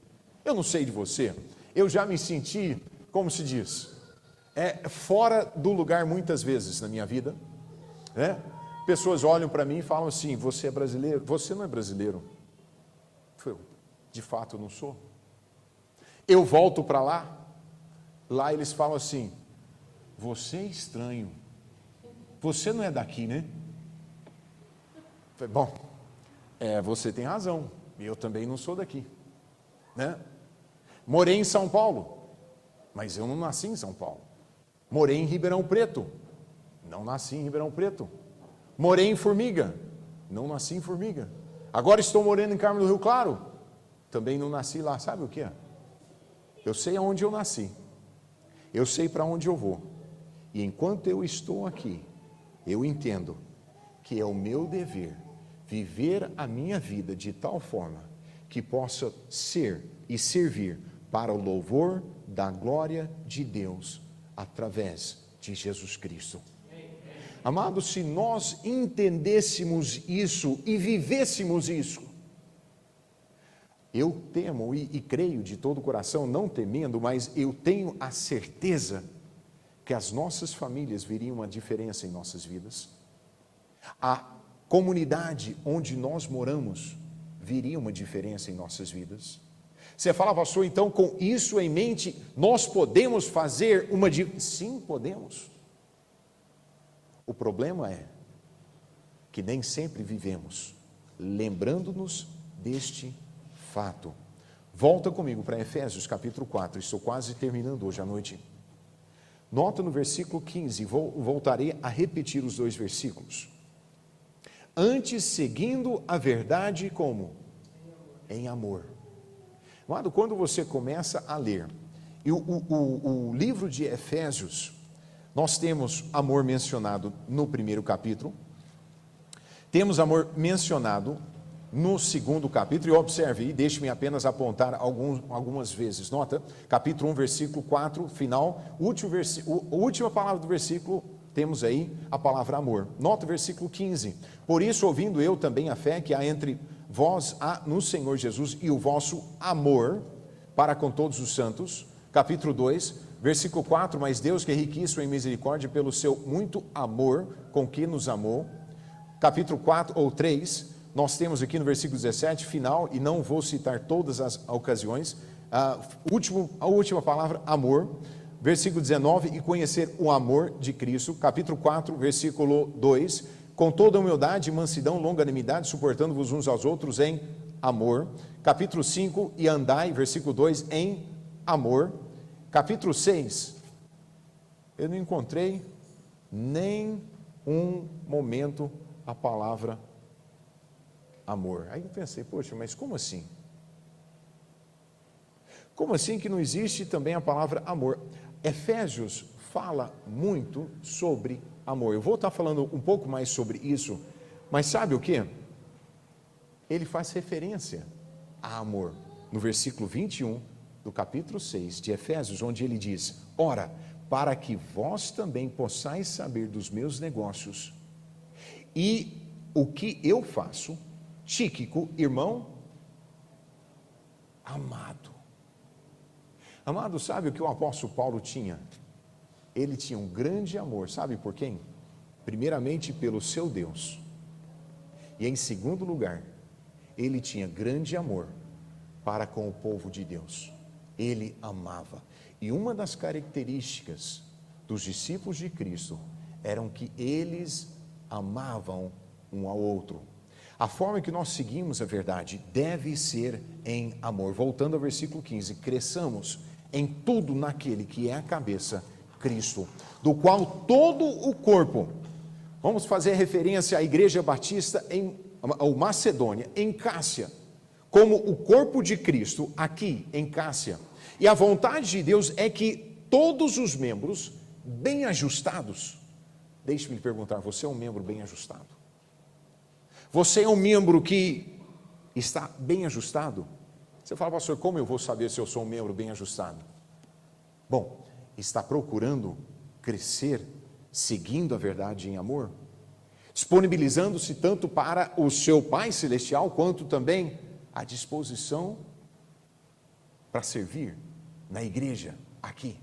Speaker 1: Eu não sei de você, eu já me senti, como se diz, fora do lugar muitas vezes na minha vida, Pessoas olham para mim e falam assim, você é brasileiro? Você não é brasileiro. De fato eu não sou. Eu volto para lá eles falam assim, você é estranho, você não é daqui, né? Bom, você tem razão, eu também não sou daqui, Morei em São Paulo, mas eu não nasci em São Paulo. Morei em Ribeirão Preto, não nasci em Ribeirão Preto. Morei em Formiga, não nasci em Formiga. Agora estou morando em Carmo do Rio Claro, também não nasci lá. Sabe o que é? Eu sei aonde eu nasci, eu sei para onde eu vou, e enquanto eu estou aqui, eu entendo que é o meu dever viver a minha vida de tal forma que possa ser e servir para o louvor da glória de Deus através de Jesus Cristo. Amados, se nós entendêssemos isso e vivêssemos isso, eu temo e creio de todo o coração, não temendo, mas eu tenho a certeza que as nossas famílias veriam uma diferença em nossas vidas. A comunidade onde nós moramos viria uma diferença em nossas vidas. Você fala, pastor, então com isso em mente, nós podemos fazer uma diferença? Sim, podemos. O problema é que nem sempre vivemos lembrando-nos deste fato. Volta comigo para Efésios capítulo 4, estou quase terminando hoje à noite. Nota no versículo 15, voltarei a repetir os dois versículos. Antes seguindo a verdade como? Em amor. Amado, quando você começa a ler, e o livro de Efésios, nós temos amor mencionado no primeiro capítulo, temos amor mencionado no segundo capítulo, e observe, e deixe-me apenas apontar algumas vezes. Nota, capítulo 1, versículo 4, final, última palavra do versículo, temos aí a palavra amor. Nota o versículo 15, por isso ouvindo eu também a fé que há entre vós no Senhor Jesus e o vosso amor para com todos os santos. Capítulo 2, versículo 4, mas Deus que é riquíssimo em misericórdia pelo seu muito amor com que nos amou. Capítulo 4 ou 3, nós temos aqui no versículo 17, final, e não vou citar todas as ocasiões, a última palavra, amor. Versículo 19, e conhecer o amor de Cristo. Capítulo 4, versículo 2, com toda humildade, mansidão, longanimidade, suportando-vos uns aos outros em amor. Capítulo 5, e andai, versículo 2, em amor. Capítulo 6, eu não encontrei nem um momento a palavra amor. Aí eu pensei, poxa, mas como assim? Como assim que não existe também a palavra amor? Efésios fala muito sobre amor. Eu vou estar falando um pouco mais sobre isso, mas sabe o que? Ele faz referência a amor. No versículo 21 do capítulo 6 de Efésios, onde ele diz, ora, para que vós também possais saber dos meus negócios e o que eu faço, Tíquico, irmão amado. Amado, sabe o que o apóstolo Paulo tinha? Ele tinha um grande amor, sabe por quem? Primeiramente pelo seu Deus, e em segundo lugar, ele tinha grande amor para com o povo de Deus. Ele amava, e uma das características dos discípulos de Cristo eram que eles amavam um ao outro. A forma que nós seguimos a verdade deve ser em amor. Voltando ao versículo 15, cresçamos em tudo naquele que é a cabeça, Cristo, do qual todo o corpo, vamos fazer referência à igreja batista ou Macedônia, em Cássia, como o corpo de Cristo aqui em Cássia, e a vontade de Deus é que todos os membros bem ajustados, deixe-me lhe perguntar, você é um membro bem ajustado? Você é um membro que está bem ajustado? Você fala, pastor, como eu vou saber se eu sou um membro bem ajustado? Bom, está procurando crescer, seguindo a verdade em amor, disponibilizando-se tanto para o seu Pai Celestial, quanto também à disposição para servir na igreja, aqui.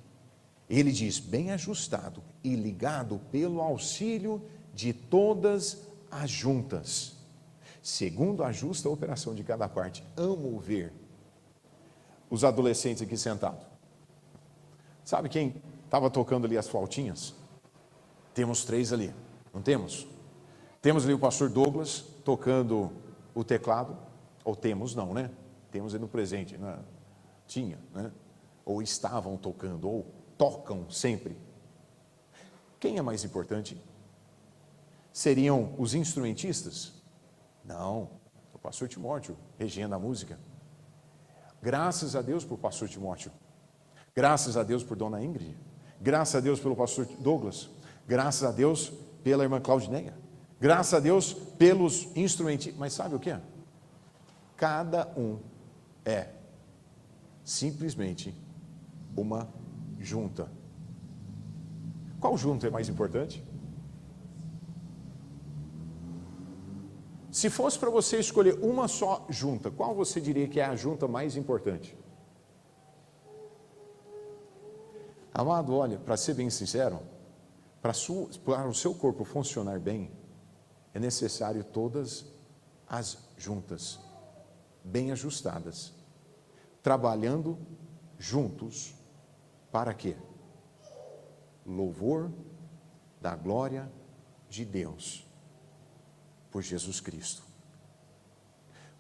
Speaker 1: Ele diz, bem ajustado e ligado pelo auxílio de todas as juntas, segundo a justa operação de cada parte. Amo ver os adolescentes aqui sentados. Sabe quem estava tocando ali as flautinhas? Temos 3 ali, não temos? Temos ali o pastor Douglas tocando o teclado, ou temos não, né? Temos aí no presente, né? Tinha, né? Ou estavam tocando, ou tocam sempre. Quem é mais importante? Seriam os instrumentistas? Não, o pastor Timóteo, regendo a música. Graças a Deus por pastor Timóteo. Graças a Deus por dona Ingrid. Graças a Deus pelo pastor Douglas. Graças a Deus pela irmã Claudineia. Graças a Deus pelos instrumentistas. Mas sabe o que? Cada um é simplesmente uma junta. Qual junta é mais importante? Se fosse para você escolher uma só junta, qual você diria que é a junta mais importante? Amado, olha, para ser bem sincero, para o seu corpo funcionar bem, é necessário todas as juntas, bem ajustadas, trabalhando juntos, para quê? Louvor da glória de Deus, por Jesus Cristo.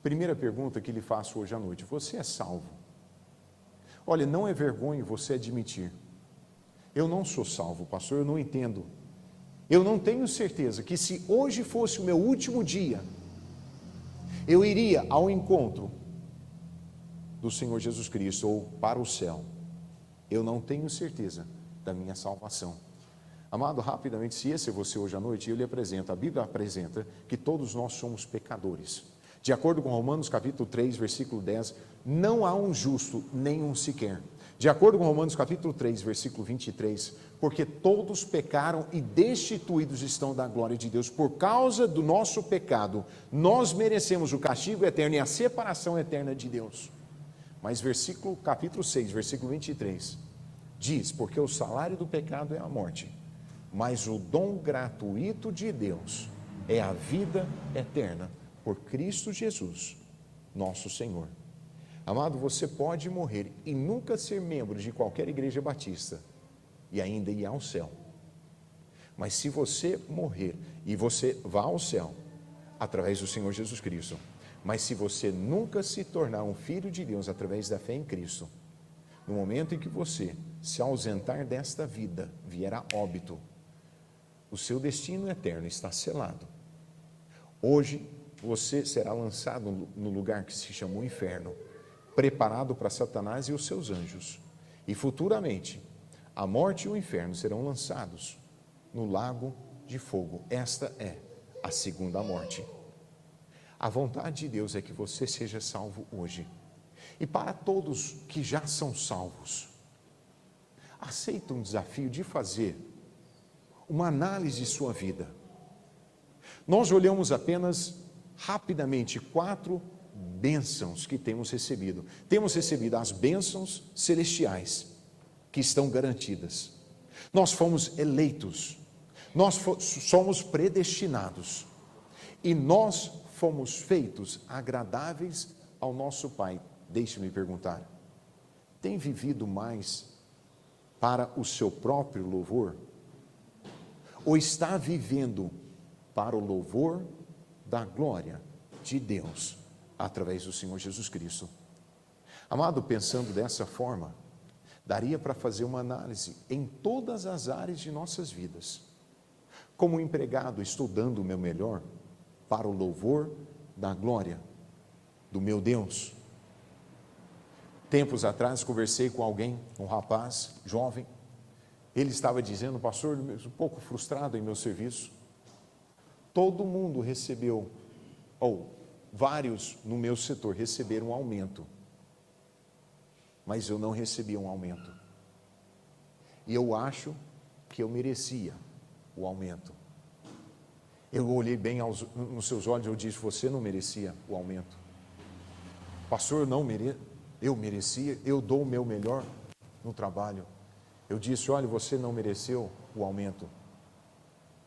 Speaker 1: Primeira pergunta que lhe faço hoje à noite: você é salvo? Olha, não é vergonha você admitir: eu não sou salvo, pastor, eu não entendo. Eu não tenho certeza que se hoje fosse o meu último dia, eu iria ao encontro do Senhor Jesus Cristo ou para o céu. Eu não tenho certeza da minha salvação. Amado, rapidamente, se esse é você hoje à noite, eu lhe apresento, a Bíblia apresenta que todos nós somos pecadores. De acordo com Romanos capítulo 3, versículo 10, não há um justo, nem um sequer. De acordo com Romanos capítulo 3, versículo 23, porque todos pecaram e destituídos estão da glória de Deus. Por causa do nosso pecado, nós merecemos o castigo eterno e a separação eterna de Deus. Mas capítulo 6, versículo 23, diz: porque o salário do pecado é a morte, mas o dom gratuito de Deus é a vida eterna, por Cristo Jesus, nosso Senhor. Amado, você pode morrer e nunca ser membro de qualquer igreja batista e ainda ir ao céu. Mas se você morrer e você vá ao céu através do Senhor Jesus Cristo, mas se você nunca se tornar um filho de Deus através da fé em Cristo, no momento em que você se ausentar desta vida, vier a óbito, o seu destino eterno está selado. Hoje você será lançado no lugar que se chama o inferno, preparado para Satanás e os seus anjos. E futuramente, a morte e o inferno serão lançados no lago de fogo. Esta é a segunda morte. A vontade de Deus é que você seja salvo hoje. E para todos que já são salvos, aceita um desafio de fazer uma análise de sua vida. Nós olhamos apenas rapidamente 4 bênçãos que temos recebido. Temos recebido as bênçãos celestiais, que estão garantidas. Nós fomos eleitos, nós somos predestinados, e nós fomos feitos agradáveis ao nosso Pai. Deixe-me perguntar: tem vivido mais para o seu próprio louvor? Ou está vivendo para o louvor da glória de Deus, através do Senhor Jesus Cristo? Amado, pensando dessa forma, daria para fazer uma análise em todas as áreas de nossas vidas. Como empregado, estou dando o meu melhor para o louvor da glória do meu Deus? Tempos atrás, conversei com alguém, um rapaz jovem. Ele estava dizendo: pastor, um pouco frustrado em meu serviço. Todo mundo recebeu, ou vários no meu setor receberam um aumento, mas eu não recebi um aumento. E eu acho que eu merecia o aumento. Eu olhei bem nos seus olhos e eu disse: você não merecia o aumento. Pastor, eu merecia, eu dou o meu melhor no trabalho. Eu disse: olha, você não mereceu o aumento.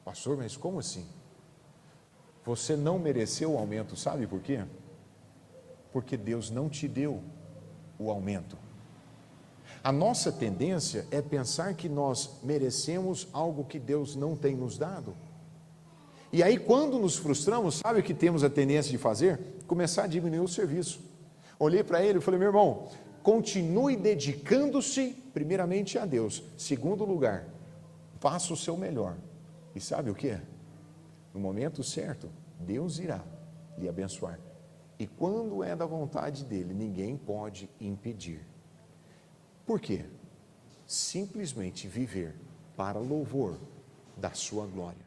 Speaker 1: Pastor, mas como assim? Você não mereceu o aumento, sabe por quê? Porque Deus não te deu o aumento. A nossa tendência é pensar que nós merecemos algo que Deus não tem nos dado. E aí, quando nos frustramos, sabe o que temos a tendência de fazer? Começar a diminuir o serviço. Olhei para ele e falei: meu irmão, continue dedicando-se primeiramente a Deus. Segundo lugar, faça o seu melhor. E sabe o que? no momento certo, Deus irá lhe abençoar. E quando é da vontade dele, ninguém pode impedir. Por quê? Simplesmente viver para louvor da sua glória.